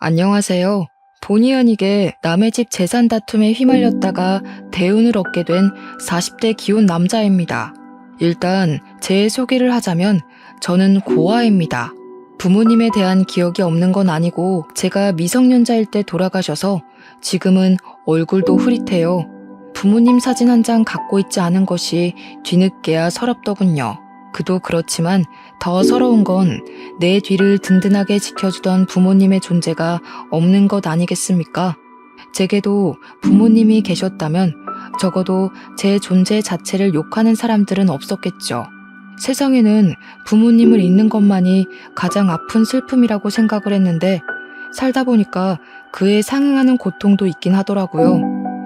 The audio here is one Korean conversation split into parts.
안녕하세요. 본의 아니게 남의 집 재산 다툼에 휘말렸다가 대운을 얻게 된 40대 기혼 남자입니다. 일단 제 소개를 하자면 저는 고아입니다. 부모님에 대한 기억이 없는 건 아니고 제가 미성년자일 때 돌아가셔서 지금은 얼굴도 흐릿해요. 부모님 사진 한 장 갖고 있지 않은 것이 뒤늦게야 서럽더군요. 그도 그렇지만 더 서러운 건 내 뒤를 든든하게 지켜주던 부모님의 존재가 없는 것 아니겠습니까? 제게도 부모님이 계셨다면 적어도 제 존재 자체를 욕하는 사람들은 없었겠죠. 세상에는 부모님을 잃는 것만이 가장 아픈 슬픔이라고 생각을 했는데 살다 보니까 그에 상응하는 고통도 있긴 하더라고요.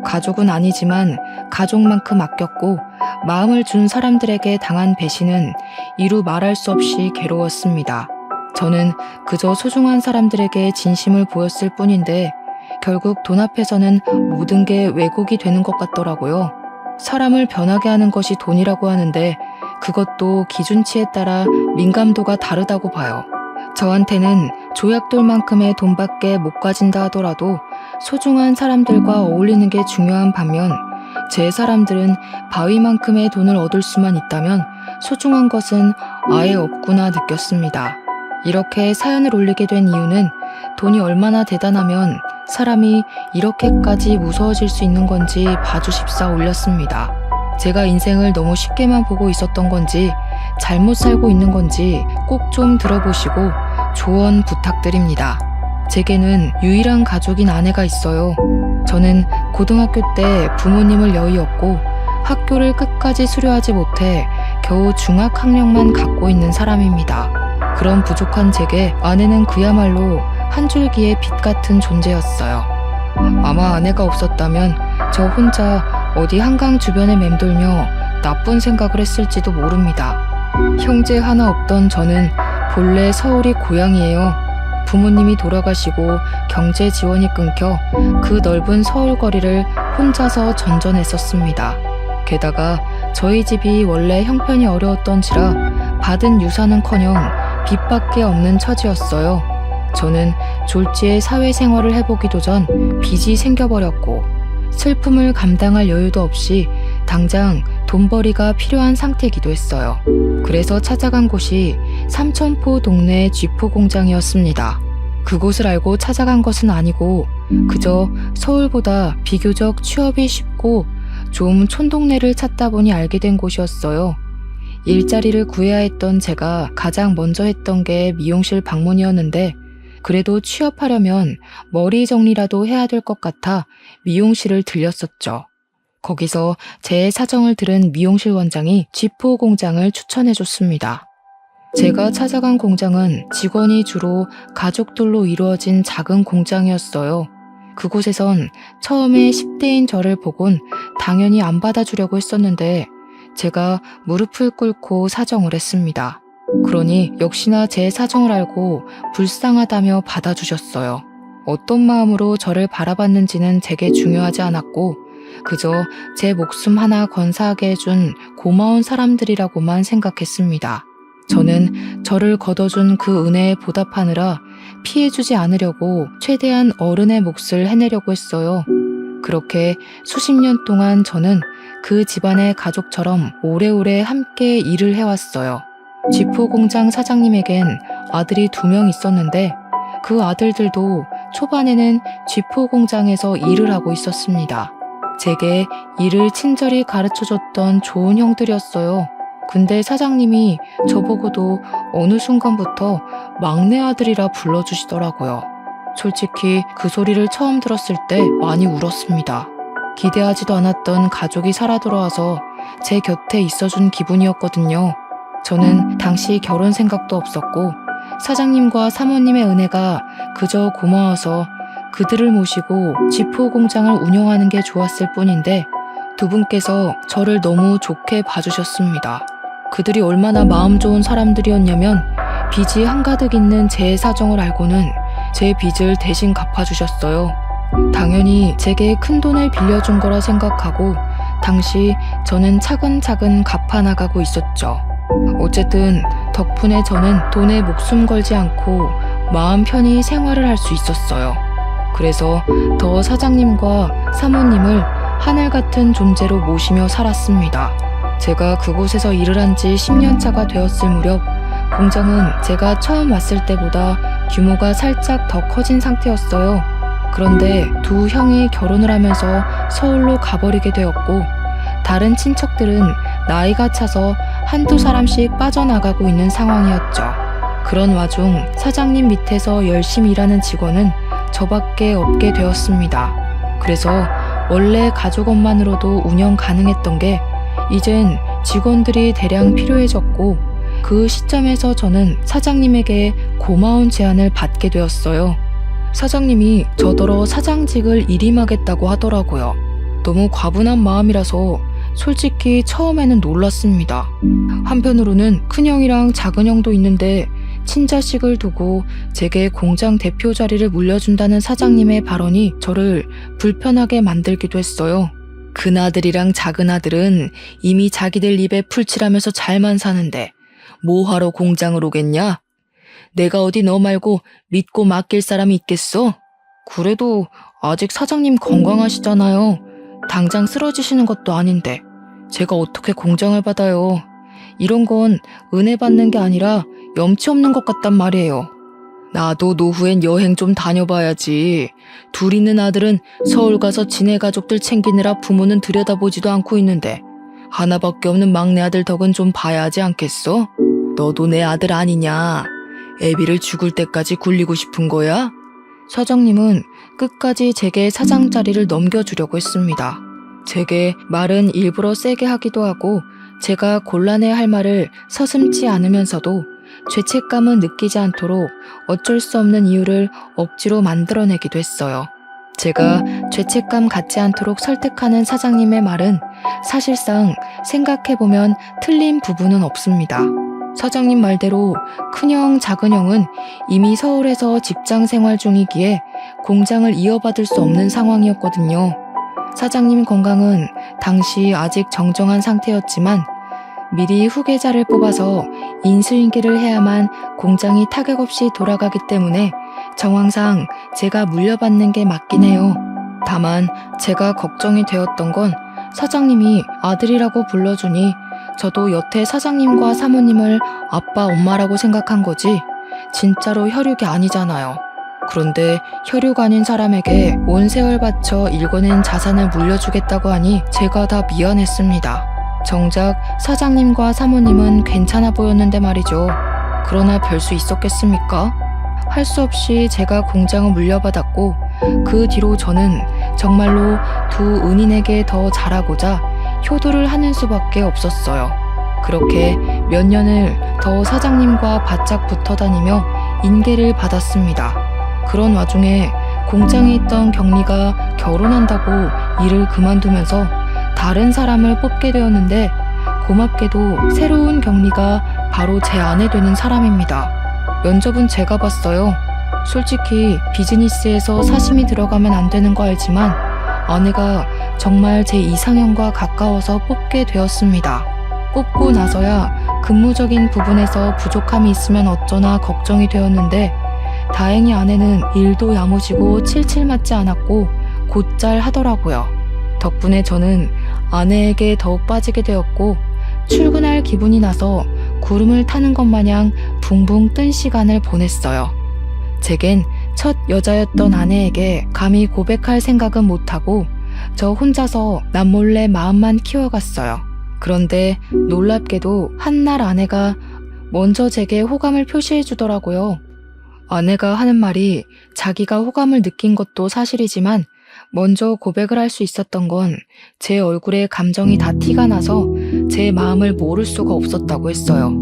가족은 아니지만 가족만큼 아꼈고 마음을 준 사람들에게 당한 배신은 이루 말할 수 없이 괴로웠습니다. 저는 그저 소중한 사람들에게 진심을 보였을 뿐인데 결국 돈 앞에서는 모든 게 왜곡이 되는 것 같더라고요. 사람을 변하게 하는 것이 돈이라고 하는데 그것도 기준치에 따라 민감도가 다르다고 봐요. 저한테는 조약돌만큼의 돈밖에 못 가진다 하더라도 소중한 사람들과 어울리는 게 중요한 반면 제 사람들은 바위만큼의 돈을 얻을 수만 있다면 소중한 것은 아예 없구나 느꼈습니다. 이렇게 사연을 올리게 된 이유는 돈이 얼마나 대단하면 사람이 이렇게까지 무서워질 수 있는 건지 봐주십사 올렸습니다. 제가 인생을 너무 쉽게만 보고 있었던 건지 잘못 살고 있는 건지 꼭 좀 들어보시고 조언 부탁드립니다. 제게는 유일한 가족인 아내가 있어요. 저는 고등학교 때 부모님을 여의었고 학교를 끝까지 수료하지 못해 겨우 중학학력만 갖고 있는 사람입니다. 그런 부족한 제게 아내는 그야말로 한 줄기의 빛 같은 존재였어요. 아마 아내가 없었다면 저 혼자 어디 한강 주변에 맴돌며 나쁜 생각을 했을지도 모릅니다. 형제 하나 없던 저는 본래 서울이 고향이에요. 부모님이 돌아가시고 경제 지원이 끊겨 그 넓은 서울 거리를 혼자서 전전했었습니다. 게다가 저희 집이 원래 형편이 어려웠던지라 받은 유산은커녕 빚밖에 없는 처지였어요. 저는 졸지에 사회생활을 해보기도 전 빚이 생겨버렸고 슬픔을 감당할 여유도 없이 당장 돈벌이가 필요한 상태이기도 했어요. 그래서 찾아간 곳이 삼천포 동네 쥐포 공장이었습니다. 그곳을 알고 찾아간 것은 아니고 그저 서울보다 비교적 취업이 쉽고 좀 촌동네를 찾다 보니 알게 된 곳이었어요. 일자리를 구해야 했던 제가 가장 먼저 했던 게 미용실 방문이었는데 그래도 취업하려면 머리 정리라도 해야 될 것 같아 미용실을 들렸었죠. 거기서 제 사정을 들은 미용실 원장이 쥐포 공장을 추천해줬습니다. 제가 찾아간 공장은 직원이 주로 가족들로 이루어진 작은 공장이었어요. 그곳에선 처음에 10대인 저를 보곤 당연히 안 받아주려고 했었는데 제가 무릎을 꿇고 사정을 했습니다. 그러니 역시나 제 사정을 알고 불쌍하다며 받아주셨어요. 어떤 마음으로 저를 바라봤는지는 제게 중요하지 않았고 그저 제 목숨 하나 건사하게 해준 고마운 사람들이라고만 생각했습니다. 저는 저를 걷어준 그 은혜에 보답하느라 피해주지 않으려고 최대한 어른의 몫을 해내려고 했어요. 그렇게 수십 년 동안 저는 그 집안의 가족처럼 오래오래 함께 일을 해왔어요. 쥐포 공장 사장님에겐 아들이 2명 있었는데 그 아들들도 초반에는 쥐포 공장에서 일을 하고 있었습니다. 제게 일을 친절히 가르쳐줬던 좋은 형들이었어요. 근데 사장님이 저보고도 어느 순간부터 막내 아들이라 불러주시더라고요. 솔직히 그 소리를 처음 들었을 때 많이 울었습니다. 기대하지도 않았던 가족이 살아 돌아와서 제 곁에 있어준 기분이었거든요. 저는 당시 결혼 생각도 없었고 사장님과 사모님의 은혜가 그저 고마워서 그들을 모시고 쥐포 공장을 운영하는 게 좋았을 뿐인데 두 분께서 저를 너무 좋게 봐주셨습니다. 그들이 얼마나 마음 좋은 사람들이었냐면 빚이 한가득 있는 제 사정을 알고는 제 빚을 대신 갚아주셨어요. 당연히 제게 큰 돈을 빌려준 거라 생각하고 당시 저는 차근차근 갚아나가고 있었죠. 어쨌든 덕분에 저는 돈에 목숨 걸지 않고 마음 편히 생활을 할 수 있었어요. 그래서 더 사장님과 사모님을 하늘 같은 존재로 모시며 살았습니다. 제가 그곳에서 일을 한 지 10년 차가 되었을 무렵 공장은 제가 처음 왔을 때보다 규모가 살짝 더 커진 상태였어요. 그런데 두 형이 결혼을 하면서 서울로 가버리게 되었고 다른 친척들은 나이가 차서 한두 사람씩 빠져나가고 있는 상황이었죠. 그런 와중 사장님 밑에서 열심히 일하는 직원은 저밖에 없게 되었습니다. 그래서 원래 가족원만으로도 운영 가능했던 게 이젠 직원들이 대량 필요해졌고 그 시점에서 저는 사장님에게 고마운 제안을 받게 되었어요. 사장님이 저더러 사장직을 일임하겠다고 하더라고요. 너무 과분한 마음이라서 솔직히 처음에는 놀랐습니다. 한편으로는 큰형이랑 작은형도 있는데 친자식을 두고 제게 공장 대표 자리를 물려준다는 사장님의 발언이 저를 불편하게 만들기도 했어요. 큰아들이랑 작은아들은 이미 자기들 입에 풀칠하면서 잘만 사는데 뭐하러 공장을 오겠냐? 내가 어디 너 말고 믿고 맡길 사람이 있겠어? 그래도 아직 사장님 건강하시잖아요. 당장 쓰러지시는 것도 아닌데 제가 어떻게 공장을 받아요. 이런 건 은혜 받는 게 아니라 염치 없는 것 같단 말이에요. 나도 노후엔 여행 좀 다녀봐야지. 둘 있는 아들은 서울 가서 지네 가족들 챙기느라 부모는 들여다보지도 않고 있는데 하나밖에 없는 막내 아들 덕은 좀 봐야 하지 않겠어? 너도 내 아들 아니냐? 애비를 죽을 때까지 굴리고 싶은 거야? 사장님은 끝까지 제게 사장 자리를 넘겨주려고 했습니다. 제게 말은 일부러 세게 하기도 하고 제가 곤란해 할 말을 서슴지 않으면서도 죄책감은 느끼지 않도록 어쩔 수 없는 이유를 억지로 만들어내기도 했어요. 제가 죄책감 갖지 않도록 설득하는 사장님의 말은 사실상 생각해보면 틀린 부분은 없습니다. 사장님 말대로 큰형, 작은형은 이미 서울에서 직장 생활 중이기에 공장을 이어받을 수 없는 상황이었거든요. 사장님 건강은 당시 아직 정정한 상태였지만 미리 후계자를 뽑아서 인수인계를 해야만 공장이 타격 없이 돌아가기 때문에 정황상 제가 물려받는 게 맞긴 해요. 다만 제가 걱정이 되었던 건 사장님이 아들이라고 불러주니 저도 여태 사장님과 사모님을 아빠, 엄마라고 생각한 거지 진짜로 혈육이 아니잖아요. 그런데 혈육 아닌 사람에게 온 세월 바쳐 일궈낸 자산을 물려주겠다고 하니 제가 다 미안했습니다. 정작 사장님과 사모님은 괜찮아 보였는데 말이죠. 그러나 별 수 있었겠습니까? 할 수 없이 제가 공장을 물려받았고 그 뒤로 저는 정말로 두 은인에게 더 잘하고자 효도를 하는 수밖에 없었어요. 그렇게 몇 년을 더 사장님과 바짝 붙어 다니며 인계를 받았습니다. 그런 와중에 공장에 있던 경리가 결혼한다고 일을 그만두면서 다른 사람을 뽑게 되었는데 고맙게도 새로운 경리가 바로 제 아내 되는 사람입니다. 면접은 제가 봤어요. 솔직히 비즈니스에서 사심이 들어가면 안 되는 거 알지만 아내가 정말 제 이상형과 가까워서 뽑게 되었습니다. 뽑고 나서야 근무적인 부분에서 부족함이 있으면 어쩌나 걱정이 되었는데 다행히 아내는 일도 야무지고 칠칠 맞지 않았고 곧잘 하더라고요. 덕분에 저는 아내에게 더욱 빠지게 되었고 출근할 기분이 나서 구름을 타는 것 마냥 붕붕 뜬 시간을 보냈어요. 제겐 첫 여자였던 아내에게 감히 고백할 생각은 못하고 저 혼자서 남몰래 마음만 키워갔어요. 그런데 놀랍게도 한날 아내가 먼저 제게 호감을 표시해 주더라고요. 아내가 하는 말이 자기가 호감을 느낀 것도 사실이지만 먼저 고백을 할 수 있었던 건 제 얼굴에 감정이 다 티가 나서 제 마음을 모를 수가 없었다고 했어요.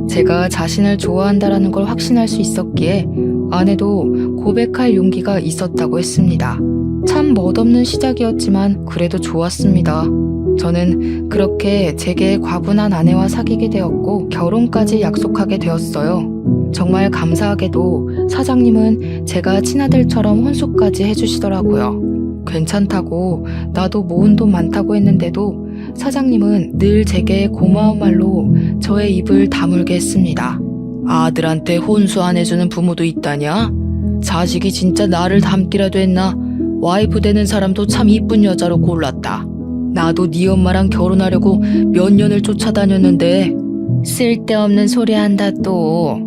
제가 자신을 좋아한다라는 걸 확신할 수 있었기에 아내도 고백할 용기가 있었다고 했습니다. 참 멋없는 시작이었지만 그래도 좋았습니다. 저는 그렇게 제게 과분한 아내와 사귀게 되었고 결혼까지 약속하게 되었어요. 정말 감사하게도 사장님은 제가 친아들처럼 혼수까지 해주시더라고요. 괜찮다고 나도 모은 돈 많다고 했는데도 사장님은 늘 제게 고마운 말로 저의 입을 다물게 했습니다. 아들한테 혼수 안 해주는 부모도 있다냐? 자식이 진짜 나를 닮기라도 했나? 와이프 되는 사람도 참 이쁜 여자로 골랐다. 나도 네 엄마랑 결혼하려고 몇 년을 쫓아다녔는데. 쓸데없는 소리 한다 또.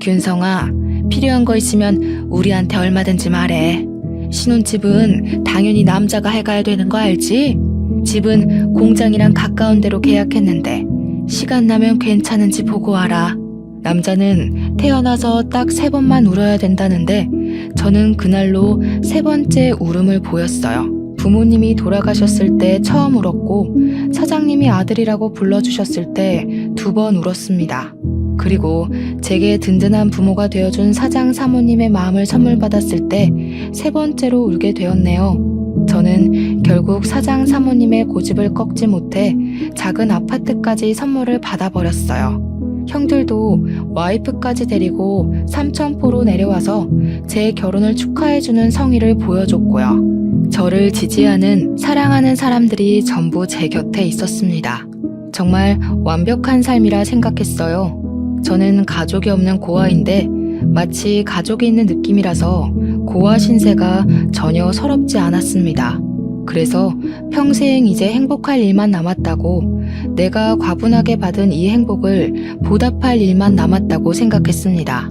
균성아, 필요한 거 있으면 우리한테 얼마든지 말해. 신혼집은 당연히 남자가 해가야 되는 거 알지? 집은 공장이랑 가까운 데로 계약했는데 시간 나면 괜찮은지 보고 와라. 남자는 태어나서 딱 3번만 울어야 된다는데 저는 그날로 3번째 울음을 보였어요. 부모님이 돌아가셨을 때 처음 울었고 사장님이 아들이라고 불러주셨을 때 2번 울었습니다. 그리고 제게 든든한 부모가 되어준 사장 사모님의 마음을 선물 받았을 때 3번째로 울게 되었네요. 저는 결국 사장 사모님의 고집을 꺾지 못해 작은 아파트까지 선물을 받아버렸어요. 형들도 와이프까지 데리고 삼천포로 내려와서 제 결혼을 축하해주는 성의를 보여줬고요. 저를 지지하는 사랑하는 사람들이 전부 제 곁에 있었습니다. 정말 완벽한 삶이라 생각했어요. 저는 가족이 없는 고아인데 마치 가족이 있는 느낌이라서 고아 신세가 전혀 서럽지 않았습니다. 그래서 평생 이제 행복할 일만 남았다고, 내가 과분하게 받은 이 행복을 보답할 일만 남았다고 생각했습니다.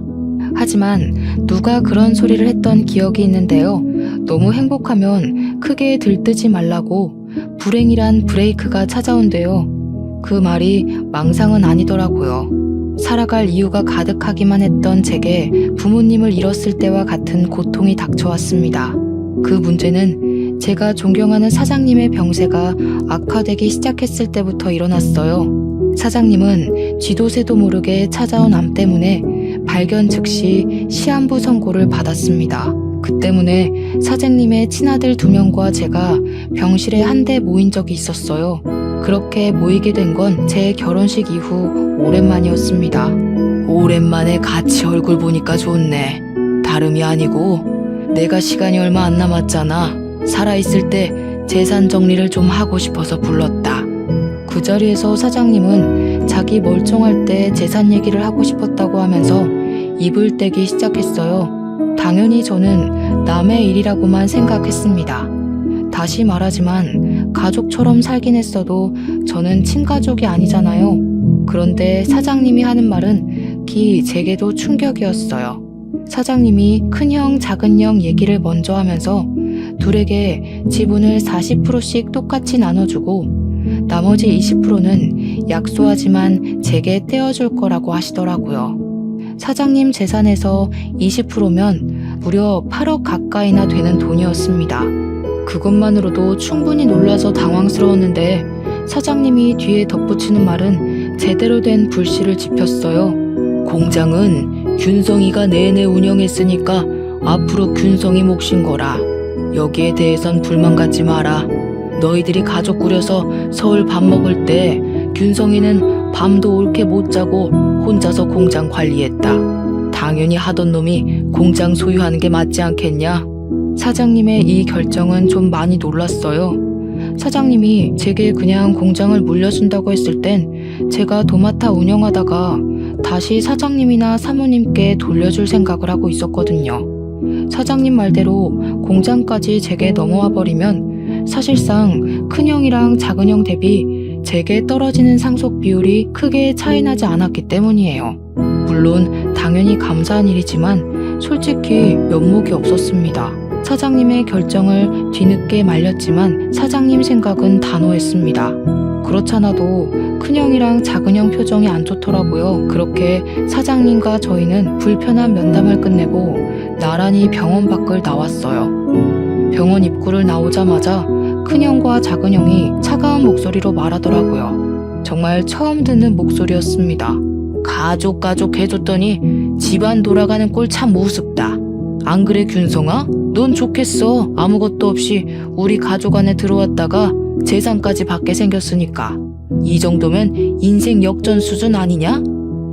하지만 누가 그런 소리를 했던 기억이 있는데요. 너무 행복하면 크게 들뜨지 말라고 불행이란 브레이크가 찾아온대요. 그 말이 망상은 아니더라고요. 살아갈 이유가 가득하기만 했던 제게 부모님을 잃었을 때와 같은 고통이 닥쳐왔습니다. 그 문제는 제가 존경하는 사장님의 병세가 악화되기 시작했을 때부터 일어났어요. 사장님은 쥐도 새도 모르게 찾아온 암 때문에 발견 즉시 시한부 선고를 받았습니다. 그 때문에 사장님의 친아들 2명과 제가 병실에 한데 모인 적이 있었어요. 그렇게 모이게 된 건 제 결혼식 이후 오랜만이었습니다. 오랜만에 같이 얼굴 보니까 좋네. 다름이 아니고 내가 시간이 얼마 안 남았잖아. 살아있을 때 재산 정리를 좀 하고 싶어서 불렀다. 그 자리에서 사장님은 자기 멀쩡할 때 재산 얘기를 하고 싶었다고 하면서 입을 떼기 시작했어요. 당연히 저는 남의 일이라고만 생각했습니다. 다시 말하지만 가족처럼 살긴 했어도 저는 친가족이 아니잖아요. 그런데 사장님이 하는 말은 제게도 충격이었어요. 사장님이 큰형, 작은형 얘기를 먼저 하면서 둘에게 지분을 40%씩 똑같이 나눠주고 나머지 20%는 약소하지만 제게 떼어줄 거라고 하시더라고요. 사장님 재산에서 20%면 무려 8억 가까이나 되는 돈이었습니다. 그것만으로도 충분히 놀라서 당황스러웠는데 사장님이 뒤에 덧붙이는 말은 제대로 된 불씨를 지폈어요. 공장은 균성이가 내내 운영했으니까 앞으로 균성이 몫인 거라. 여기에 대해선 불만 갖지 마라. 너희들이 가족 꾸려서 서울 밥 먹을 때 균성이는 밤도 옳게 못 자고 혼자서 공장 관리했다. 당연히 하던 놈이 공장 소유하는 게 맞지 않겠냐? 사장님의 이 결정은 좀 많이 놀랐어요. 사장님이 제게 그냥 공장을 물려준다고 했을 땐 제가 도맡아 운영하다가 다시 사장님이나 사모님께 돌려줄 생각을 하고 있었거든요. 사장님 말대로 공장까지 제게 넘어와 버리면 사실상 큰형이랑 작은형 대비 제게 떨어지는 상속 비율이 크게 차이나지 않았기 때문이에요. 물론 당연히 감사한 일이지만 솔직히 면목이 없었습니다. 사장님의 결정을 뒤늦게 말렸지만 사장님 생각은 단호했습니다. 그렇잖아도 큰형이랑 작은형 표정이 안 좋더라고요. 그렇게 사장님과 저희는 불편한 면담을 끝내고 나란히 병원 밖을 나왔어요. 병원 입구를 나오자마자 큰형과 작은형이 차가운 목소리로 말하더라고요. 정말 처음 듣는 목소리였습니다. 가족 해줬더니 집안 돌아가는 꼴 참 우습다. 안 그래 균성아? 넌 좋겠어. 아무것도 없이 우리 가족 안에 들어왔다가 재산까지 받게 생겼으니까. 이 정도면 인생 역전 수준 아니냐?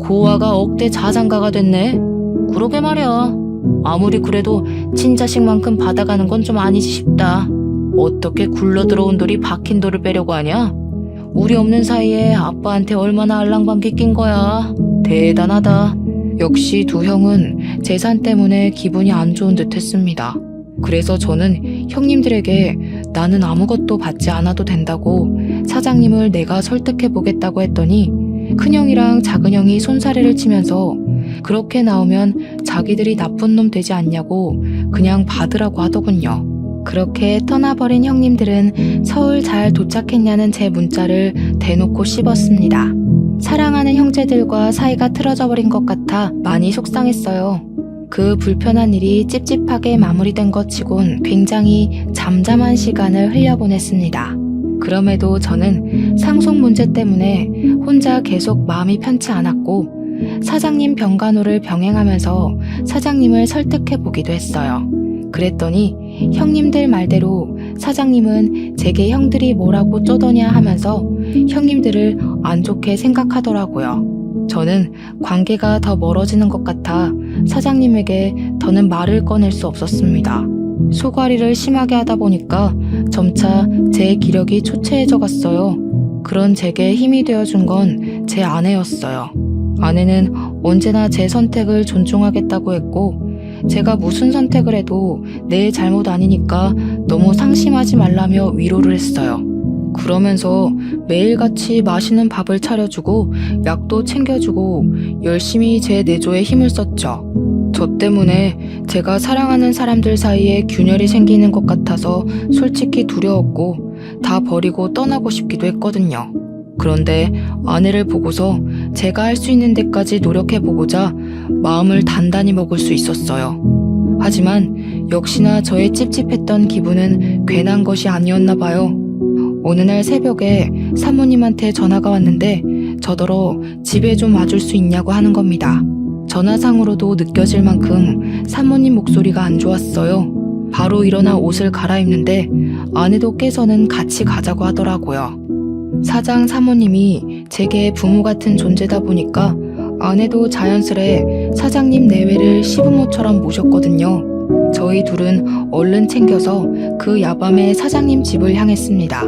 고아가 억대 자산가가 됐네. 그러게 말이야. 아무리 그래도 친자식만큼 받아가는 건 좀 아니지 싶다. 어떻게 굴러 들어온 돌이 박힌 돌을 빼려고 하냐? 우리 없는 사이에 아빠한테 얼마나 알랑방귀 낀 거야. 대단하다. 역시 두 형은 재산 때문에 기분이 안 좋은 듯 했습니다. 그래서 저는 형님들에게 나는 아무것도 받지 않아도 된다고 사장님을 내가 설득해 보겠다고 했더니 큰형이랑 작은형이 손사래를 치면서 그렇게 나오면 자기들이 나쁜 놈 되지 않냐고 그냥 받으라고 하더군요. 그렇게 떠나버린 형님들은 서울 잘 도착했냐는 제 문자를 대놓고 씹었습니다. 사랑하는 형제들과 사이가 틀어져 버린 것 같아 많이 속상했어요. 그 불편한 일이 찝찝하게 마무리된 것 치곤 굉장히 잠잠한 시간을 흘려보냈습니다. 그럼에도 저는 상속 문제 때문에 혼자 계속 마음이 편치 않았고 사장님 병간호를 병행하면서 사장님을 설득해보기도 했어요. 그랬더니 형님들 말대로 사장님은 제게 형들이 뭐라고 쪼더냐 하면서 형님들을 안 좋게 생각하더라고요. 저는 관계가 더 멀어지는 것 같아 사장님에게 더는 말을 꺼낼 수 없었습니다. 소가리를 심하게 하다 보니까 점차 제 기력이 초췌해져 갔어요. 그런 제게 힘이 되어준 건 제 아내였어요. 아내는 언제나 제 선택을 존중하겠다고 했고 제가 무슨 선택을 해도 내 잘못 아니니까 너무 상심하지 말라며 위로를 했어요. 그러면서 매일같이 맛있는 밥을 차려주고 약도 챙겨주고 열심히 제 내조에 힘을 썼죠. 저 때문에 제가 사랑하는 사람들 사이에 균열이 생기는 것 같아서 솔직히 두려웠고 다 버리고 떠나고 싶기도 했거든요. 그런데 아내를 보고서 제가 할 수 있는 데까지 노력해보고자 마음을 단단히 먹을 수 있었어요. 하지만 역시나 저의 찝찝했던 기분은 괜한 것이 아니었나 봐요. 어느 날 새벽에 사모님한테 전화가 왔는데 저더러 집에 좀 와줄 수 있냐고 하는 겁니다. 전화상으로도 느껴질 만큼 사모님 목소리가 안 좋았어요. 바로 일어나 옷을 갈아입는데 아내도 깨서는 같이 가자고 하더라고요. 사장 사모님이 제게 부모 같은 존재다 보니까 아내도 자연스레 사장님 내외를 시부모처럼 모셨거든요. 저희 둘은 얼른 챙겨서 그 야밤에 사장님 집을 향했습니다.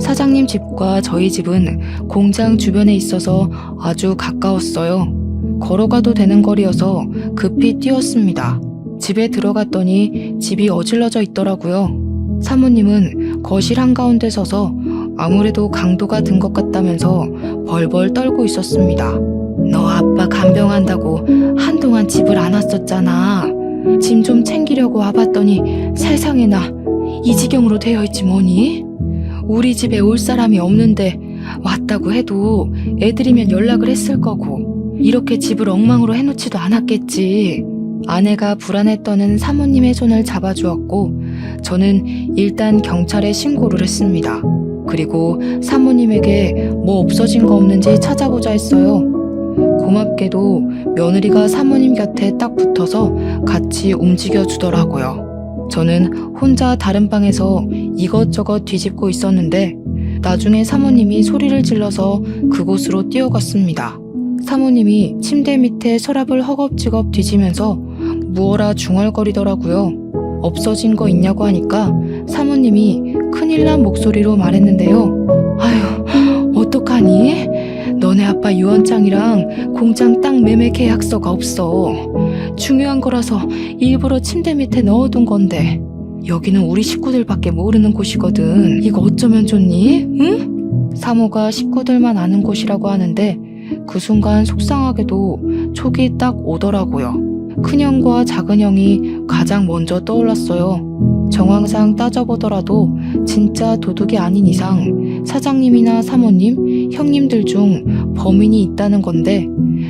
사장님 집과 저희 집은 공장 주변에 있어서 아주 가까웠어요. 걸어가도 되는 거리여서 급히 뛰었습니다. 집에 들어갔더니 집이 어질러져 있더라고요. 사모님은 거실 한가운데 서서 아무래도 강도가 든 것 같다면서 벌벌 떨고 있었습니다. 너 아빠 간병한다고 한동안 집을 안 왔었잖아. 짐 좀 챙기려고 와봤더니 세상에나 이 지경으로 되어 있지 뭐니? 우리 집에 올 사람이 없는데 왔다고 해도 애들이면 연락을 했을 거고 이렇게 집을 엉망으로 해놓지도 않았겠지. 아내가 불안해 떠는 사모님의 손을 잡아주었고 저는 일단 경찰에 신고를 했습니다. 그리고 사모님에게 뭐 없어진 거 없는지 찾아보자 했어요. 고맙게도 며느리가 사모님 곁에 딱 붙어서 같이 움직여 주더라고요. 저는 혼자 다른 방에서 이것저것 뒤집고 있었는데 나중에 사모님이 소리를 질러서 그곳으로 뛰어갔습니다. 사모님이 침대 밑에 서랍을 허겁지겁 뒤지면서 무어라 중얼거리더라고요. 없어진 거 있냐고 하니까 사모님이 큰일 난 목소리로 말했는데요. 아휴, 어떡하니? 너네 아빠 유언장이랑 공장 땅 매매 계약서가 없어. 중요한 거라서 일부러 침대 밑에 넣어둔 건데 여기는 우리 식구들밖에 모르는 곳이거든. 이거 어쩌면 좋니? 응? 사모가 식구들만 아는 곳이라고 하는데 그 순간 속상하게도 촉이 딱 오더라고요. 큰형과 작은형이 가장 먼저 떠올랐어요. 정황상 따져보더라도 진짜 도둑이 아닌 이상 사장님이나 사모님, 형님들 중 범인이 있다는 건데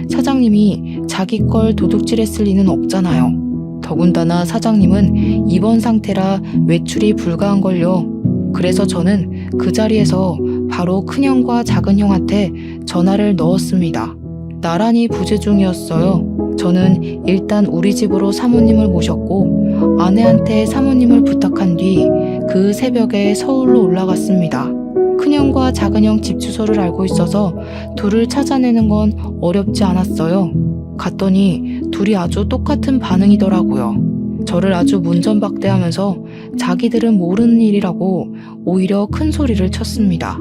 사장님이 자기 걸 도둑질했을 리는 없잖아요. 더군다나 사장님은 입원 상태라 외출이 불가한걸요. 그래서 저는 그 자리에서 바로 큰형과 작은형한테 전화를 넣었습니다. 나란히 부재 중이었어요. 저는 일단 우리 집으로 사모님을 모셨고 아내한테 사모님을 부탁한 뒤 그 새벽에 서울로 올라갔습니다. 큰형과 작은형 집 주소를 알고 있어서 둘을 찾아내는 건 어렵지 않았어요. 갔더니 둘이 아주 똑같은 반응이더라고요. 저를 아주 문전박대하면서 자기들은 모르는 일이라고 오히려 큰 소리를 쳤습니다.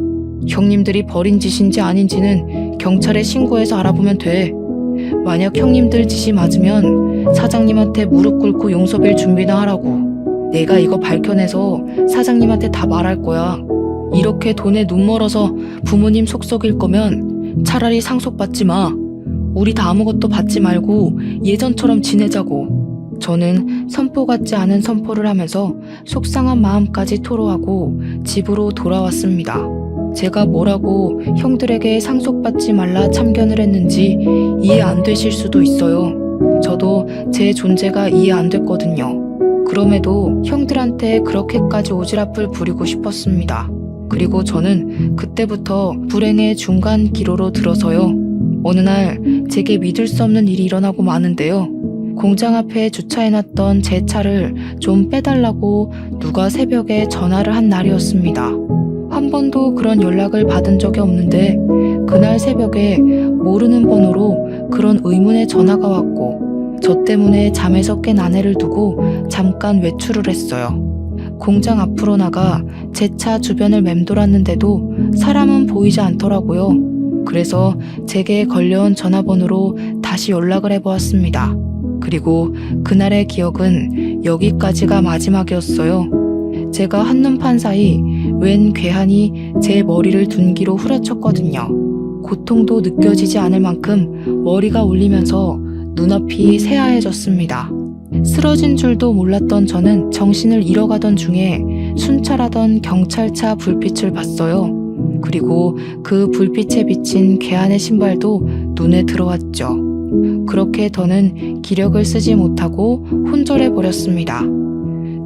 형님들이 벌인 짓인지 아닌지는 경찰에 신고해서 알아보면 돼. 만약 형님들 짓이 맞으면 사장님한테 무릎 꿇고 용서 빌 준비나 하라고. 내가 이거 밝혀내서 사장님한테 다 말할 거야. 이렇게 돈에 눈 멀어서 부모님 속 썩일 거면 차라리 상속받지 마. 우리 다 아무것도 받지 말고 예전처럼 지내자고. 저는 선포 같지 않은 선포를 하면서 속상한 마음까지 토로하고 집으로 돌아왔습니다. 제가 뭐라고 형들에게 상속받지 말라 참견을 했는지 이해 안 되실 수도 있어요. 저도 제 존재가 이해 안 됐거든요. 그럼에도 형들한테 그렇게까지 오지랖을 부리고 싶었습니다. 그리고 저는 그때부터 불행의 중간 기로로 들어서요. 어느 날 제게 믿을 수 없는 일이 일어나고 마는데요. 공장 앞에 주차해놨던 제 차를 좀 빼달라고 누가 새벽에 전화를 한 날이었습니다. 한 번도 그런 연락을 받은 적이 없는데 그날 새벽에 모르는 번호로 그런 의문의 전화가 왔고 저 때문에 잠에서 깬 아내를 두고 잠깐 외출을 했어요. 공장 앞으로 나가 제 차 주변을 맴돌았는데도 사람은 보이지 않더라고요. 그래서 제게 걸려온 전화번호로 다시 연락을 해보았습니다. 그리고 그날의 기억은 여기까지가 마지막이었어요. 제가 한눈판 사이 웬 괴한이 제 머리를 둔기로 후려쳤거든요. 고통도 느껴지지 않을 만큼 머리가 울리면서 눈앞이 새하얘졌습니다. 쓰러진 줄도 몰랐던 저는 정신을 잃어가던 중에 순찰하던 경찰차 불빛을 봤어요. 그리고 그 불빛에 비친 괴한의 신발도 눈에 들어왔죠. 그렇게 더는 기력을 쓰지 못하고 혼절해 버렸습니다.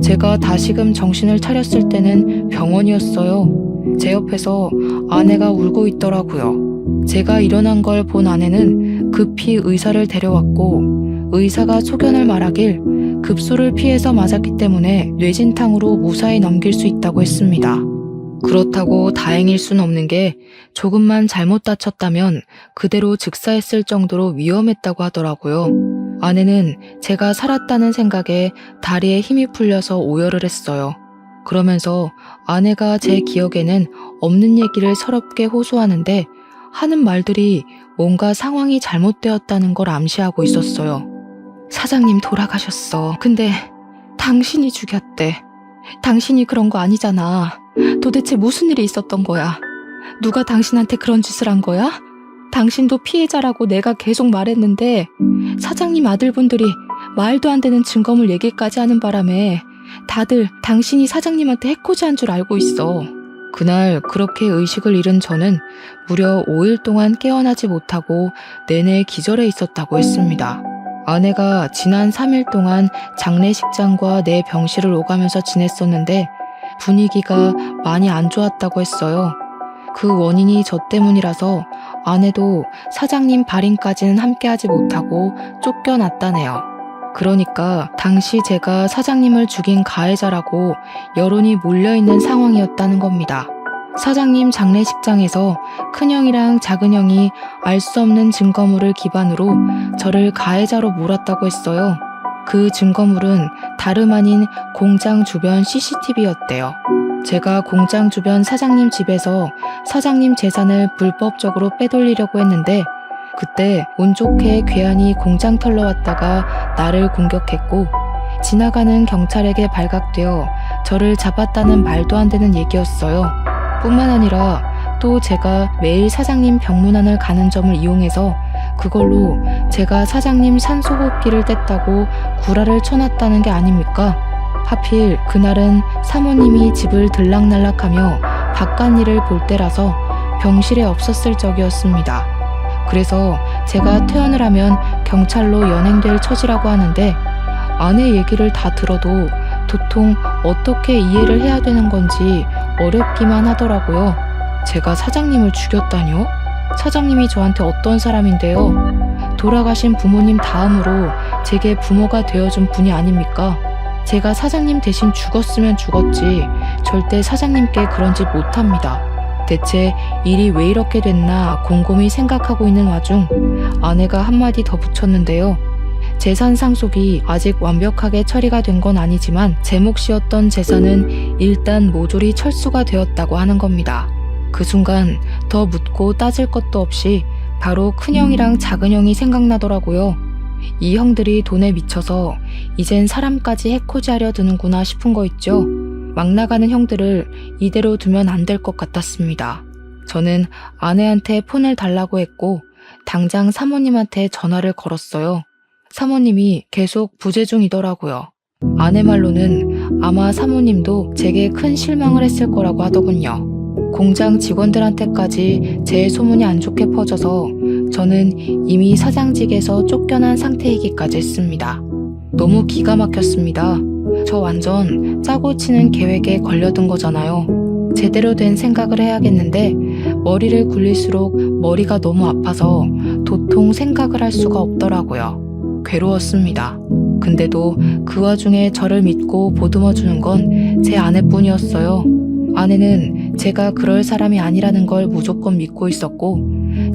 제가 다시금 정신을 차렸을 때는 병원이었어요. 제 옆에서 아내가 울고 있더라고요. 제가 일어난 걸 본 아내는 급히 의사를 데려왔고 의사가 소견을 말하길 급소를 피해서 맞았기 때문에 뇌진탕으로 무사히 넘길 수 있다고 했습니다. 그렇다고 다행일 순 없는 게 조금만 잘못 다쳤다면 그대로 즉사했을 정도로 위험했다고 하더라고요. 아내는 제가 살았다는 생각에 다리에 힘이 풀려서 오열을 했어요. 그러면서 아내가 제 기억에는 없는 얘기를 서럽게 호소하는데 하는 말들이 뭔가 상황이 잘못되었다는 걸 암시하고 있었어요. 사장님 돌아가셨어. 근데 당신이 죽였대. 당신이 그런 거 아니잖아. 도대체 무슨 일이 있었던 거야? 누가 당신한테 그런 짓을 한 거야? 당신도 피해자라고 내가 계속 말했는데 사장님 아들분들이 말도 안 되는 증거물 얘기까지 하는 바람에 다들 당신이 사장님한테 해코지한 줄 알고 있어. 그날 그렇게 의식을 잃은 저는 무려 5일 동안 깨어나지 못하고 내내 기절해 있었다고 했습니다. 아내가 지난 3일 동안 장례식장과 내 병실을 오가면서 지냈었는데 분위기가 많이 안 좋았다고 했어요. 그 원인이 저 때문이라서 아내도 사장님 발인까지는 함께하지 못하고 쫓겨났다네요. 그러니까 당시 제가 사장님을 죽인 가해자라고 여론이 몰려있는 상황이었다는 겁니다. 사장님 장례식장에서 큰형이랑 작은형이 알 수 없는 증거물을 기반으로 저를 가해자로 몰았다고 했어요. 그 증거물은 다름 아닌 공장 주변 CCTV였대요. 제가 공장 주변 사장님 집에서 사장님 재산을 불법적으로 빼돌리려고 했는데 그때 운 좋게 괴한이 공장 털러 왔다가 나를 공격했고 지나가는 경찰에게 발각되어 저를 잡았다는 말도 안 되는 얘기였어요. 뿐만 아니라 또 제가 매일 사장님 병문안을 가는 점을 이용해서 그걸로 제가 사장님 산소호흡기를 뗐다고 구라를 쳐놨다는 게 아닙니까? 하필 그날은 사모님이 집을 들락날락하며 바깥일을 볼 때라서 병실에 없었을 적이었습니다. 그래서 제가 퇴원을 하면 경찰로 연행될 처지라고 하는데 아내 얘기를 다 들어도 도통 어떻게 이해를 해야 되는 건지 어렵기만 하더라고요. 제가 사장님을 죽였다뇨? 사장님이 저한테 어떤 사람인데요? 돌아가신 부모님 다음으로 제게 부모가 되어준 분이 아닙니까? 제가 사장님 대신 죽었으면 죽었지 절대 사장님께 그런 짓 못합니다. 대체 일이 왜 이렇게 됐나 곰곰이 생각하고 있는 와중 아내가 한마디 더 붙였는데요. 재산 상속이 아직 완벽하게 처리가 된 건 아니지만 제 몫이었던 재산은 일단 모조리 철수가 되었다고 하는 겁니다. 그 순간 더 묻고 따질 것도 없이 바로 큰형이랑 작은형이 생각나더라고요. 이 형들이 돈에 미쳐서 이젠 사람까지 해코지하려 드는구나 싶은 거 있죠. 막 나가는 형들을 이대로 두면 안 될 것 같았습니다. 저는 아내한테 폰을 달라고 했고 당장 사모님한테 전화를 걸었어요. 사모님이 계속 부재 중이더라고요. 아내 말로는 아마 사모님도 제게 큰 실망을 했을 거라고 하더군요. 공장 직원들한테까지 제 소문이 안 좋게 퍼져서 저는 이미 사장직에서 쫓겨난 상태이기까지 했습니다. 너무 기가 막혔습니다. 저 완전 짜고 치는 계획에 걸려든 거잖아요. 제대로 된 생각을 해야겠는데 머리를 굴릴수록 머리가 너무 아파서 도통 생각을 할 수가 없더라고요. 괴로웠습니다. 근데도 그 와중에 저를 믿고 보듬어주는 건 제 아내뿐이었어요. 아내는 제가 그럴 사람이 아니라는 걸 무조건 믿고 있었고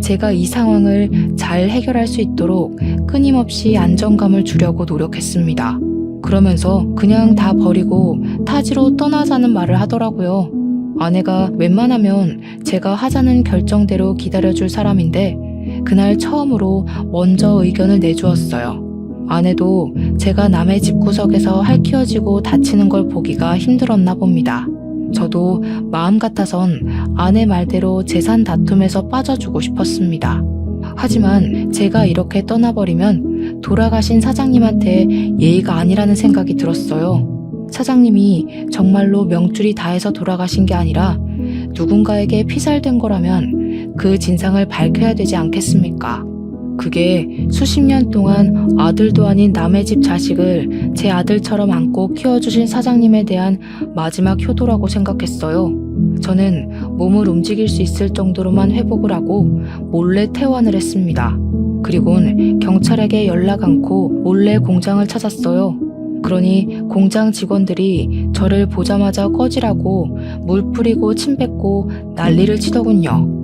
제가 이 상황을 잘 해결할 수 있도록 끊임없이 안정감을 주려고 노력했습니다. 그러면서 그냥 다 버리고 타지로 떠나자는 말을 하더라고요. 아내가 웬만하면 제가 하자는 결정대로 기다려줄 사람인데 그날 처음으로 먼저 의견을 내주었어요. 아내도 제가 남의 집구석에서 핥히어지고 다치는 걸 보기가 힘들었나 봅니다. 저도 마음 같아선 아내 말대로 재산 다툼에서 빠져주고 싶었습니다. 하지만 제가 이렇게 떠나버리면 돌아가신 사장님한테 예의가 아니라는 생각이 들었어요. 사장님이 정말로 명줄이 다해서 돌아가신 게 아니라 누군가에게 피살된 거라면 그 진상을 밝혀야 되지 않겠습니까? 그게 수십 년 동안 아들도 아닌 남의 집 자식을 제 아들처럼 안고 키워주신 사장님에 대한 마지막 효도라고 생각했어요. 저는 몸을 움직일 수 있을 정도로만 회복을 하고 몰래 퇴원을 했습니다. 그리고는 경찰에게 연락 않고 몰래 공장을 찾았어요. 그러니 공장 직원들이 저를 보자마자 꺼지라고 물 뿌리고 침 뱉고 난리를 치더군요.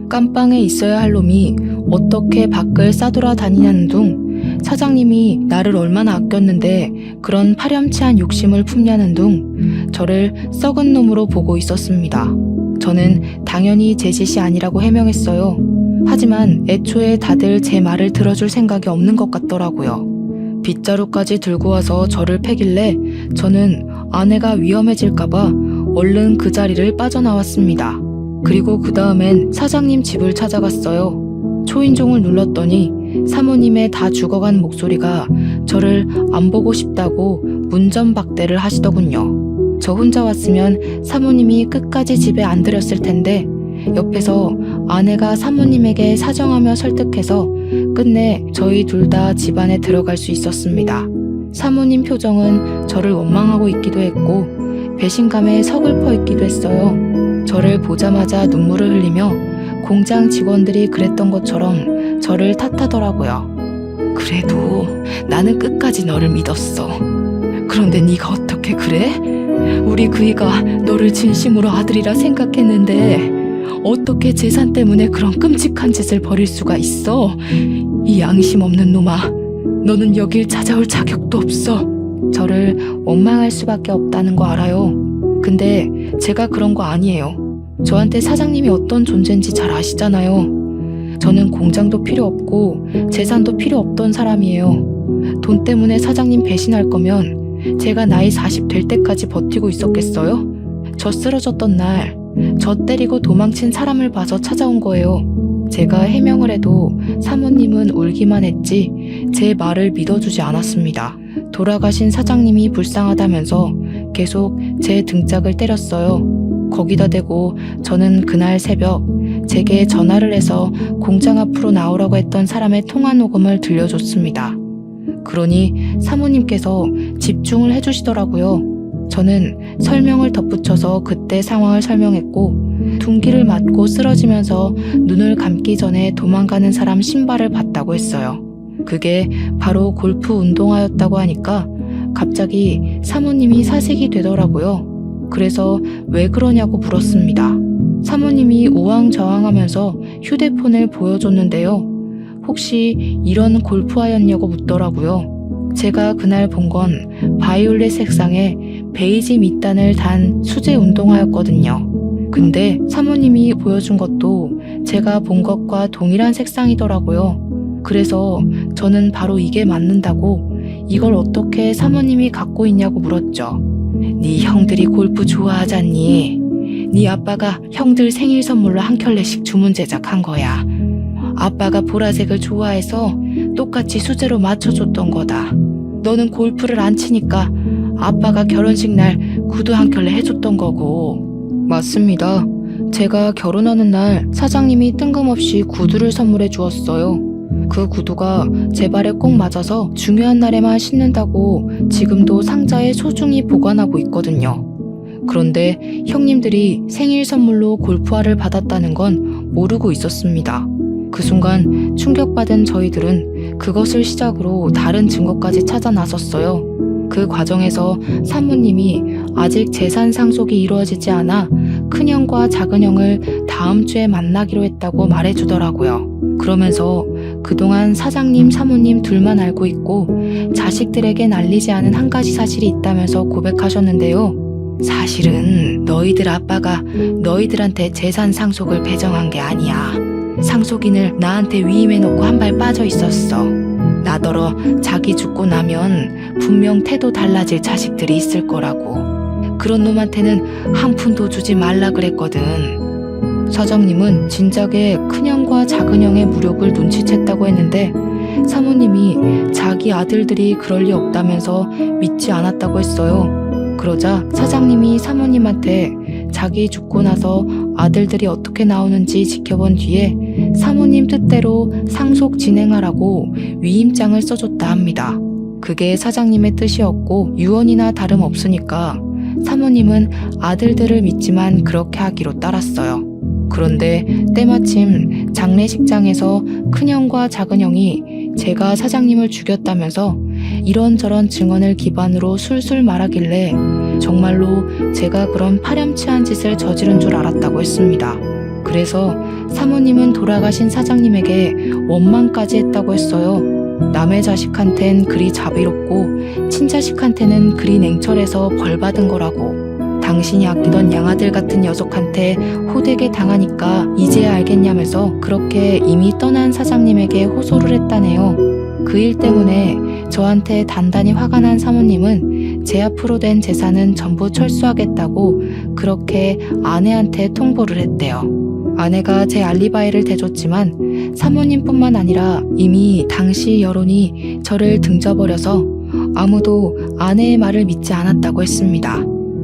깜빵에 있어야 할 놈이 어떻게 밖을 싸돌아다니냐는 둥, 사장님이 나를 얼마나 아꼈는데 그런 파렴치한 욕심을 품냐는 둥 저를 썩은 놈으로 보고 있었습니다. 저는 당연히 제 짓이 아니라고 해명했어요. 하지만 애초에 다들 제 말을 들어줄 생각이 없는 것 같더라고요. 빗자루까지 들고 와서 저를 패길래 저는 아내가 위험해질까봐 얼른 그 자리를 빠져나왔습니다. 그리고 그 다음엔 사장님 집을 찾아갔어요. 초인종을 눌렀더니 사모님의 다 죽어간 목소리가 저를 안 보고 싶다고 문전박대를 하시더군요. 저 혼자 왔으면 사모님이 끝까지 집에 안 들였을 텐데 옆에서 아내가 사모님에게 사정하며 설득해서 끝내 저희 둘 다 집안에 들어갈 수 있었습니다. 사모님 표정은 저를 원망하고 있기도 했고 배신감에 서글퍼 있기도 했어요. 저를 보자마자 눈물을 흘리며 공장 직원들이 그랬던 것처럼 저를 탓하더라고요. 그래도 나는 끝까지 너를 믿었어. 그런데 네가 어떻게 그래? 우리 그이가 너를 진심으로 아들이라 생각했는데 어떻게 재산 때문에 그런 끔찍한 짓을 벌일 수가 있어? 이 양심 없는 놈아, 너는 여길 찾아올 자격도 없어. 저를 원망할 수밖에 없다는 거 알아요. 근데 제가 그런 거 아니에요. 저한테 사장님이 어떤 존재인지 잘 아시잖아요. 저는 공장도 필요 없고 재산도 필요 없던 사람이에요. 돈 때문에 사장님 배신할 거면 제가 나이 40 될 때까지 버티고 있었겠어요? 저 쓰러졌던 날, 저 때리고 도망친 사람을 봐서 찾아온 거예요. 제가 해명을 해도 사모님은 울기만 했지 제 말을 믿어주지 않았습니다. 돌아가신 사장님이 불쌍하다면서 계속 제 등짝을 때렸어요. 거기다 대고 저는 그날 새벽 제게 전화를 해서 공장 앞으로 나오라고 했던 사람의 통화 녹음을 들려줬습니다. 그러니 사모님께서 집중을 해주시더라고요. 저는 설명을 덧붙여서 그때 상황을 설명했고 둔기를 맞고 쓰러지면서 눈을 감기 전에 도망가는 사람 신발을 봤다고 했어요. 그게 바로 골프 운동화였다고 하니까 갑자기 사모님이 사색이 되더라고요. 그래서 왜 그러냐고 물었습니다. 사모님이 우왕좌왕하면서 휴대폰을 보여줬는데요. 혹시 이런 골프화였냐고 묻더라고요. 제가 그날 본 건 바이올렛 색상의 베이지 밑단을 단 수제 운동화였거든요. 근데 사모님이 보여준 것도 제가 본 것과 동일한 색상이더라고요. 그래서 저는 바로 이게 맞는다고 이걸 어떻게 사모님이 갖고 있냐고 물었죠. 네 형들이 골프 좋아하잖니. 네 아빠가 형들 생일 선물로 한 켤레씩 주문 제작한 거야. 아빠가 보라색을 좋아해서 똑같이 수제로 맞춰줬던 거다. 너는 골프를 안 치니까 아빠가 결혼식 날 구두 한 켤레 해줬던 거고. 맞습니다. 제가 결혼하는 날 사장님이 뜬금없이 구두를 선물해 주었어요. 그 구두가 제 발에 꼭 맞아서 중요한 날에만 신는다고 지금도 상자에 소중히 보관하고 있거든요. 그런데 형님들이 생일 선물로 골프화를 받았다는 건 모르고 있었습니다. 그 순간 충격받은 저희들은 그것을 시작으로 다른 증거까지 찾아 나섰어요. 그 과정에서 사모님이 아직 재산 상속이 이루어지지 않아 큰형과 작은형을 다음 주에 만나기로 했다고 말해주더라고요. 그러면서 그동안 사장님, 사모님 둘만 알고 있고 자식들에겐 알리지 않은 한 가지 사실이 있다면서 고백하셨는데요. 사실은 너희들 아빠가 너희들한테 재산 상속을 배정한 게 아니야. 상속인을 나한테 위임해놓고 한 발 빠져 있었어. 나더러 자기 죽고 나면 분명 태도 달라질 자식들이 있을 거라고. 그런 놈한테는 한 푼도 주지 말라 그랬거든. 사장님은 진작에 큰형과 작은형의 무력을 눈치챘다고 했는데 사모님이 자기 아들들이 그럴 리 없다면서 믿지 않았다고 했어요. 그러자 사장님이 사모님한테 자기 죽고 나서 아들들이 어떻게 나오는지 지켜본 뒤에 사모님 뜻대로 상속 진행하라고 위임장을 써줬다 합니다. 그게 사장님의 뜻이었고 유언이나 다름없으니까 사모님은 아들들을 믿지만 그렇게 하기로 따랐어요. 그런데 때마침 장례식장에서 큰형과 작은형이 제가 사장님을 죽였다면서 이런저런 증언을 기반으로 술술 말하길래 정말로 제가 그런 파렴치한 짓을 저지른 줄 알았다고 했습니다. 그래서 사모님은 돌아가신 사장님에게 원망까지 했다고 했어요. 남의 자식한텐 그리 자비롭고 친자식한테는 그리 냉철해서 벌받은 거라고. 당신이 아끼던 양아들 같은 녀석한테 호되게 당하니까 이제야 알겠냐면서 그렇게 이미 떠난 사장님에게 호소를 했다네요. 그 일 때문에 저한테 단단히 화가 난 사모님은 제 앞으로 된 재산은 전부 철수하겠다고 그렇게 아내한테 통보를 했대요. 아내가 제 알리바이를 대줬지만 사모님뿐만 아니라 이미 당시 여론이 저를 등져버려서 아무도 아내의 말을 믿지 않았다고 했습니다.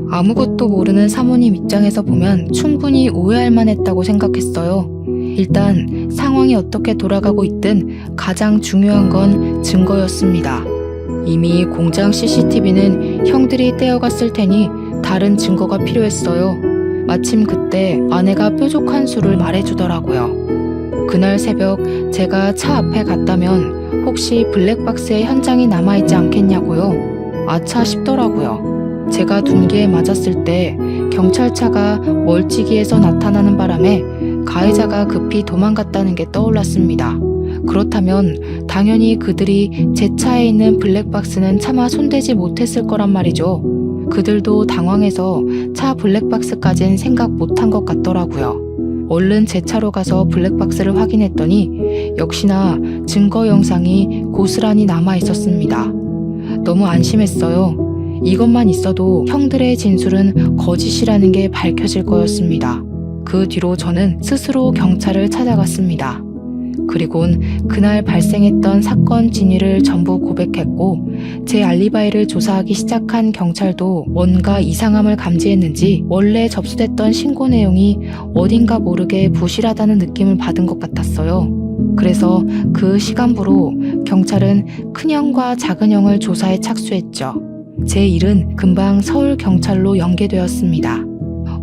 아무것도 모르는 사모님 입장에서 보면 충분히 오해할 만했다고 생각했어요. 일단 상황이 어떻게 돌아가고 있든 가장 중요한 건 증거였습니다. 이미 공장 CCTV는 형들이 떼어갔을 테니 다른 증거가 필요했어요. 마침 그때 아내가 뾰족한 수를 말해주더라고요. 그날 새벽 제가 차 앞에 갔다면 혹시 블랙박스에 현장이 남아있지 않겠냐고요. 아차 싶더라고요. 제가 둔기에 맞았을 때 경찰차가 멀찍이에서 나타나는 바람에 가해자가 급히 도망갔다는 게 떠올랐습니다. 그렇다면 당연히 그들이 제 차에 있는 블랙박스는 차마 손대지 못했을 거란 말이죠. 그들도 당황해서 차 블랙박스까진 생각 못한 것 같더라고요. 얼른 제 차로 가서 블랙박스를 확인했더니 역시나 증거 영상이 고스란히 남아 있었습니다. 너무 안심했어요. 이것만 있어도 형들의 진술은 거짓이라는 게 밝혀질 거였습니다. 그 뒤로 저는 스스로 경찰을 찾아갔습니다. 그리곤 그날 발생했던 사건 진위를 전부 고백했고 제 알리바이를 조사하기 시작한 경찰도 뭔가 이상함을 감지했는지 원래 접수됐던 신고 내용이 어딘가 모르게 부실하다는 느낌을 받은 것 같았어요. 그래서 그 시간부로 경찰은 큰형과 작은형을 조사에 착수했죠. 제 일은 금방 서울경찰로 연계되었습니다.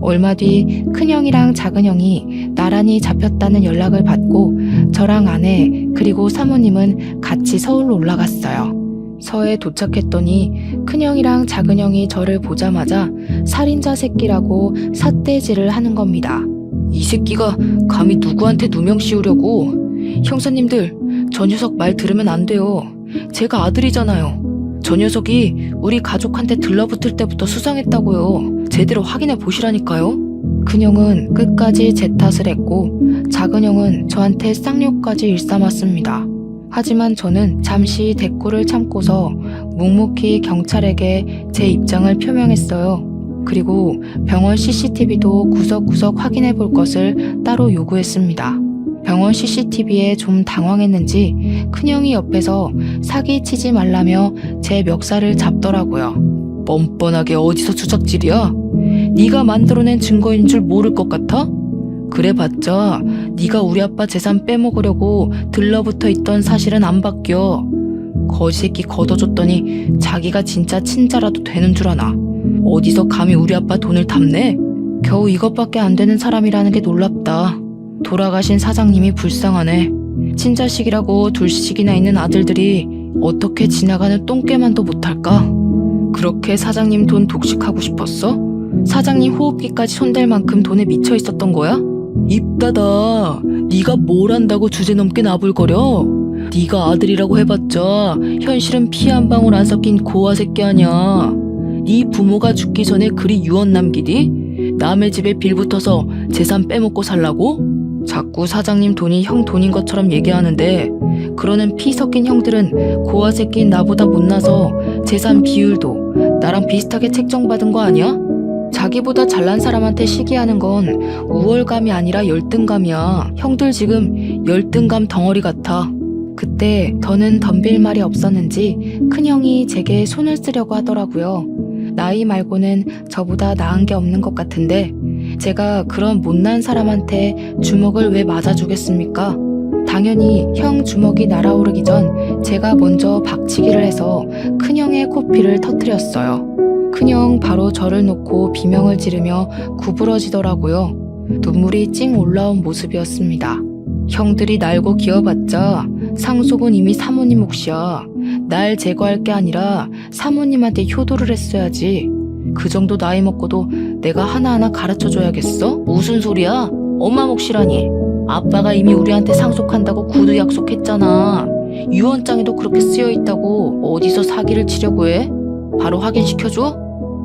얼마 뒤 큰형이랑 작은형이 나란히 잡혔다는 연락을 받고 저랑 아내 그리고 사모님은 같이 서울로 올라갔어요. 서에 도착했더니 큰형이랑 작은형이 저를 보자마자 살인자 새끼라고 삿대질을 하는 겁니다. 이 새끼가 감히 누구한테 누명 씌우려고. 형사님들, 저 녀석 말 들으면 안 돼요. 제가 아들이잖아요. 저 녀석이 우리 가족한테 들러붙을 때부터 수상했다고요. 제대로 확인해 보시라니까요. 큰형은 끝까지 제 탓을 했고 작은형은 저한테 쌍욕까지 일삼았습니다. 하지만 저는 잠시 대꾸를 참고서 묵묵히 경찰에게 제 입장을 표명했어요. 그리고 병원 CCTV도 구석구석 확인해 볼 것을 따로 요구했습니다. 병원 CCTV에 좀 당황했는지 큰형이 옆에서 사기치지 말라며 제 멱살을 잡더라고요. 뻔뻔하게 어디서 주작질이야? 네가 만들어낸 증거인 줄 모를 것 같아? 그래봤자 네가 우리 아빠 재산 빼먹으려고 들러붙어 있던 사실은 안 바뀌어. 거지새끼 걷어줬더니 자기가 진짜 친자라도 되는 줄 아나. 어디서 감히 우리 아빠 돈을 탐내? 겨우 이것밖에 안 되는 사람이라는 게 놀랍다. 돌아가신 사장님이 불쌍하네. 친자식이라고 둘씩이나 있는 아들들이 어떻게 지나가는 똥개만도 못할까? 그렇게 사장님 돈 독식하고 싶었어? 사장님 호흡기까지 손댈 만큼 돈에 미쳐 있었던 거야? 입 닫아. 네가 뭘 안다고 주제넘게 나불거려? 네가 아들이라고 해봤자 현실은 피 한 방울 안 섞인 고아 새끼 아냐. 네 부모가 죽기 전에 그리 유언 남기디? 남의 집에 빌붙어서 재산 빼먹고 살라고? 자꾸 사장님 돈이 형 돈인 것처럼 얘기하는데 그러는 피 섞인 형들은 고아 새끼인 나보다 못나서 재산 비율도 나랑 비슷하게 책정받은 거 아니야? 자기보다 잘난 사람한테 시기하는 건 우월감이 아니라 열등감이야. 형들 지금 열등감 덩어리 같아. 그때 더는 덤빌 말이 없었는지 큰형이 제게 손을 쓰려고 하더라고요. 나이 말고는 저보다 나은 게 없는 것 같은데 제가 그런 못난 사람한테 주먹을 왜 맞아주겠습니까? 당연히 형 주먹이 날아오르기 전 제가 먼저 박치기를 해서 큰형의 코피를 터뜨렸어요. 큰형 바로 저를 놓고 비명을 지르며 구부러지더라고요. 눈물이 찡 올라온 모습이었습니다. 형들이 날고 기어봤자 상속은 이미 사모님 몫이야. 날 제거할 게 아니라 사모님한테 효도를 했어야지. 그 정도 나이 먹고도 내가 하나하나 가르쳐줘야겠어? 무슨 소리야? 엄마 몫이라니. 아빠가 이미 우리한테 상속한다고 구두 약속했잖아. 유언장에도 그렇게 쓰여있다고 어디서 사기를 치려고 해? 바로 확인시켜줘?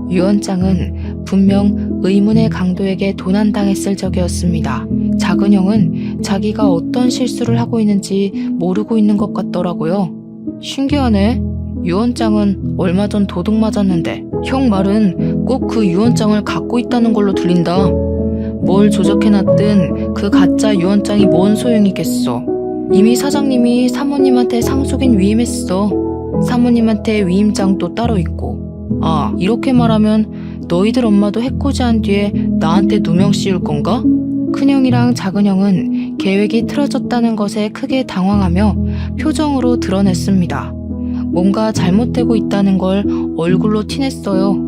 유언장은 분명 의문의 강도에게 도난당했을 적이었습니다. 작은 형은 자기가 어떤 실수를 하고 있는지 모르고 있는 것 같더라고요. 신기하네. 유언장은 얼마 전 도둑 맞았는데 형 말은 꼭 그 유언장을 갖고 있다는 걸로 들린다. 뭘 조작해놨든 그 가짜 유언장이 뭔 소용이겠어. 이미 사장님이 사모님한테 상속인 위임했어. 사모님한테 위임장도 따로 있고. 아, 이렇게 말하면 너희들 엄마도 해코지한 뒤에 나한테 누명 씌울 건가? 큰형이랑 작은형은 계획이 틀어졌다는 것에 크게 당황하며 표정으로 드러냈습니다. 뭔가 잘못되고 있다는 걸 얼굴로 티냈어요.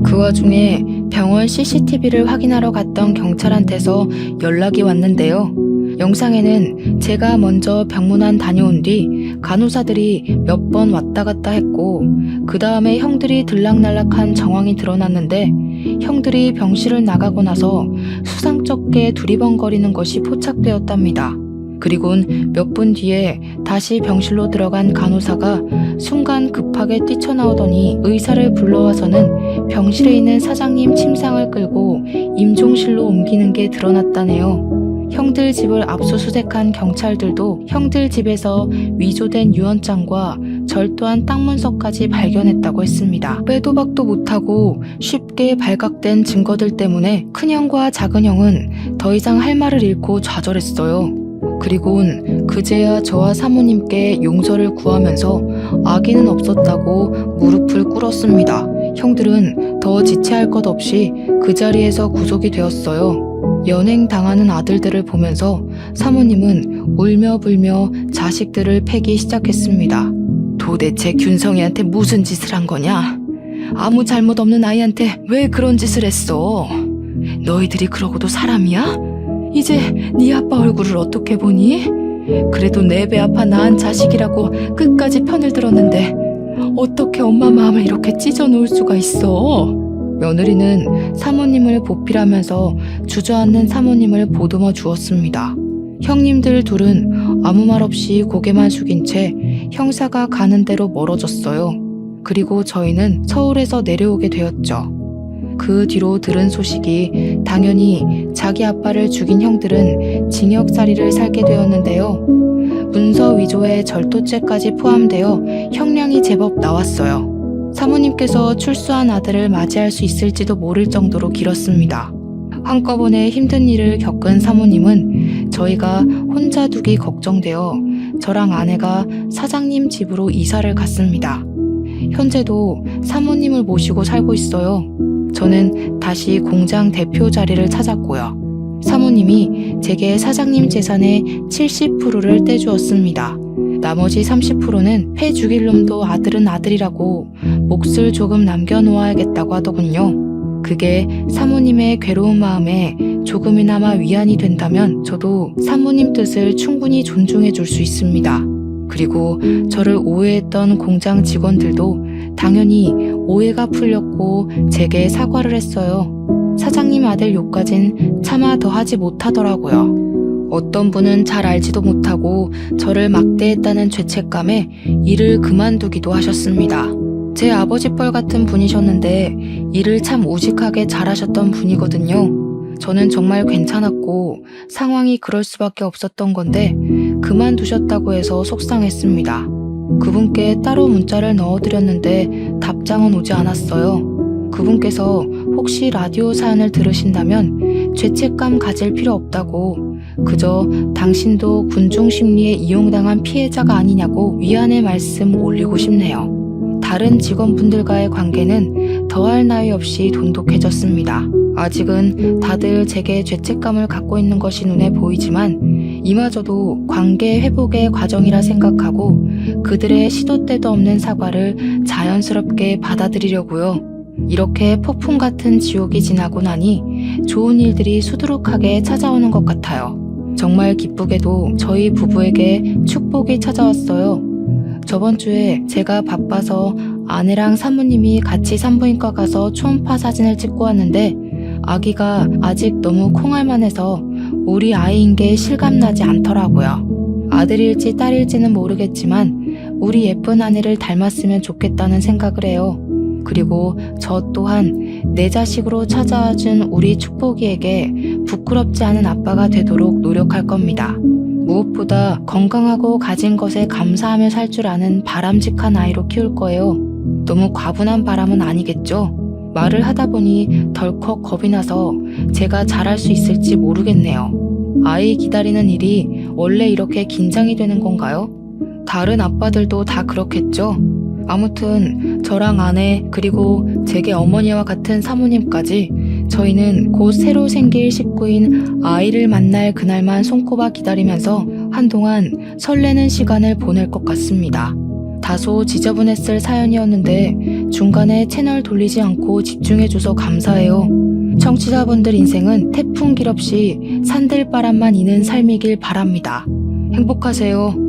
그 와중에 병원 CCTV를 확인하러 갔던 경찰한테서 연락이 왔는데요. 영상에는 제가 먼저 병문안 다녀온 뒤 간호사들이 몇 번 왔다 갔다 했고 그 다음에 형들이 들락날락한 정황이 드러났는데 형들이 병실을 나가고 나서 수상쩍게 두리번거리는 것이 포착되었답니다. 그리곤 몇 분 뒤에 다시 병실로 들어간 간호사가 순간 급하게 뛰쳐나오더니 의사를 불러와서는 병실에 있는 사장님 침상을 끌고 임종실로 옮기는 게 드러났다네요. 형들 집을 압수수색한 경찰들도 형들 집에서 위조된 유언장과 절도한 땅 문서까지 발견했다고 했습니다. 빼도 박도 못하고 쉽게 발각된 증거들 때문에 큰형과 작은형은 더 이상 할 말을 잃고 좌절했어요. 그리곤 그제야 저와 사모님께 용서를 구하면서 악의는 없었다고 무릎을 꿇었습니다. 형들은 더 지체할 것 없이 그 자리에서 구속이 되었어요. 연행당하는 아들들을 보면서 사모님은 울며 불며 자식들을 패기 시작했습니다. 도대체 균성이한테 무슨 짓을 한 거냐? 아무 잘못 없는 아이한테 왜 그런 짓을 했어? 너희들이 그러고도 사람이야? 이제 네 아빠 얼굴을 어떻게 보니? 그래도 내 배 아파 낳은 자식이라고 끝까지 편을 들었는데 어떻게 엄마 마음을 이렇게 찢어놓을 수가 있어? 며느리는 사모님을 보필하면서 주저앉는 사모님을 보듬어 주었습니다. 형님들 둘은 아무 말 없이 고개만 숙인 채 형사가 가는 대로 멀어졌어요. 그리고 저희는 서울에서 내려오게 되었죠. 그 뒤로 들은 소식이 당연히 자기 아빠를 죽인 형들은 징역살이를 살게 되었는데요. 문서 위조에 절도죄까지 포함되어 형량이 제법 나왔어요. 사모님께서 출소한 아들을 맞이할 수 있을지도 모를 정도로 길었습니다. 한꺼번에 힘든 일을 겪은 사모님은 저희가 혼자 두기 걱정되어 저랑 아내가 사장님 집으로 이사를 갔습니다. 현재도 사모님을 모시고 살고 있어요. 저는 다시 공장 대표 자리를 찾았고요. 사모님이 제게 사장님 재산의 70%를 떼주었습니다. 나머지 30%는 회 죽일 놈도 아들은 아들이라고 몫을 조금 남겨놓아야겠다고 하더군요. 그게 사모님의 괴로운 마음에 조금이나마 위안이 된다면 저도 사모님 뜻을 충분히 존중해 줄 수 있습니다. 그리고 저를 오해했던 공장 직원들도 당연히 오해가 풀렸고 제게 사과를 했어요. 사장님 아들 욕까진 차마 더 하지 못하더라고요. 어떤 분은 잘 알지도 못하고 저를 막대했다는 죄책감에 일을 그만두기도 하셨습니다. 제 아버지 뻘 같은 분이셨는데 일을 참 우직하게 잘하셨던 분이거든요. 저는 정말 괜찮았고 상황이 그럴 수밖에 없었던 건데 그만두셨다고 해서 속상했습니다. 그분께 따로 문자를 넣어드렸는데 답장은 오지 않았어요. 그분께서 혹시 라디오 사연을 들으신다면 죄책감 가질 필요 없다고 그저 당신도 군중 심리에 이용당한 피해자가 아니냐고 위안의 말씀 올리고 싶네요. 다른 직원분들과의 관계는 더할 나위 없이 돈독해졌습니다. 아직은 다들 제게 죄책감을 갖고 있는 것이 눈에 보이지만 이마저도 관계 회복의 과정이라 생각하고 그들의 시도 때도 없는 사과를 자연스럽게 받아들이려고요. 이렇게 폭풍 같은 지옥이 지나고 나니 좋은 일들이 수두룩하게 찾아오는 것 같아요. 정말 기쁘게도 저희 부부에게 축복이 찾아왔어요. 저번 주에 제가 바빠서 아내랑 사모님이 같이 산부인과 가서 초음파 사진을 찍고 왔는데 아기가 아직 너무 콩알만해서 우리 아이인 게 실감나지 않더라고요. 아들일지 딸일지는 모르겠지만 우리 예쁜 아내를 닮았으면 좋겠다는 생각을 해요. 그리고 저 또한 내 자식으로 찾아와준 우리 축복이에게 부끄럽지 않은 아빠가 되도록 노력할 겁니다. 무엇보다 건강하고 가진 것에 감사하며 살 줄 아는 바람직한 아이로 키울 거예요. 너무 과분한 바람은 아니겠죠? 말을 하다 보니 덜컥 겁이 나서 제가 잘할 수 있을지 모르겠네요. 아이 기다리는 일이 원래 이렇게 긴장이 되는 건가요? 다른 아빠들도 다 그렇겠죠? 아무튼 저랑 아내 그리고 제게 어머니와 같은 사모님까지 저희는 곧 새로 생길 식구인 아이를 만날 그날만 손꼽아 기다리면서 한동안 설레는 시간을 보낼 것 같습니다. 다소 지저분했을 사연이었는데 중간에 채널 돌리지 않고 집중해줘서 감사해요. 청취자분들 인생은 태풍 길 없이 산들바람만 이는 삶이길 바랍니다. 행복하세요.